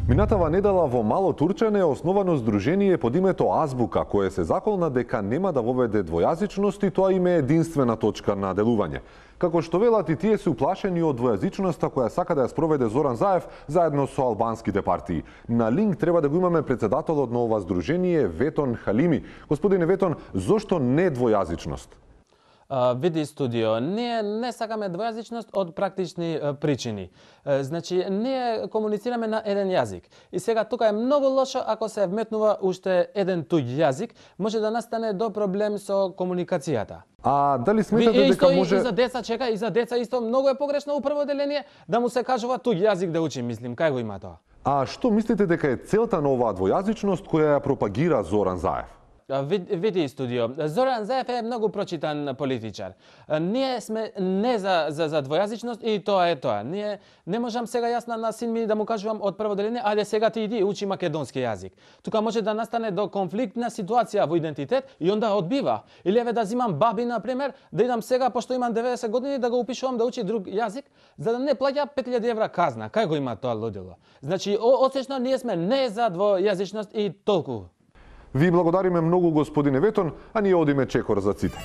Минатава недела во Мало Турчане е основано здружение под името Азбука, кое се заколна дека нема да воведе двојазичност и тоа им е единствена точка на делување. Како што велат и тие се уплашени од двојазичноста која сака да ја спроведе Зоран Заев заедно со албанските партии. На линк треба да го имаме председателот на ова здружение Ветон Халими. Господине Ветон, зошто не двојазичност? Види студио, ние не сакаме двојазичност од практични причини. Значи, ние комуницираме на еден јазик. И сега тука е многу лошо ако се вметнува уште еден туѓ јазик, може да настане до проблем со комуникацијата. А дали сметате дека може... И за деца, чека, и за деца исто многу е погрешно у прво деление да му се кажува туѓ јазик да учи, мислим, кај го има тоа? А што мислите дека е целта на оваа двојазичност која ја пропагира Зоран Заев? Види студио, Зоран Заев е многу прочитан политичар. Ние сме не за двојазичност и тоа е тоа. Ние не можам сега јас на син ми да му кажувам од прво деление, ајде сега ти иди учи македонски јазик. Тука може да настане до конфликтна ситуација во идентитет и онда одбива. Или еве да зимам баби на пример, да идам сега пошто имам 90 години да го упишувам да учи друг јазик, за да не плаќа 5000 евра казна. Кај го има тоа лудило? Значи, одсечно ние сме не за двојазичност и толку. Ви благодариме многу, господине Ветон, а ние одиме чекор за ците.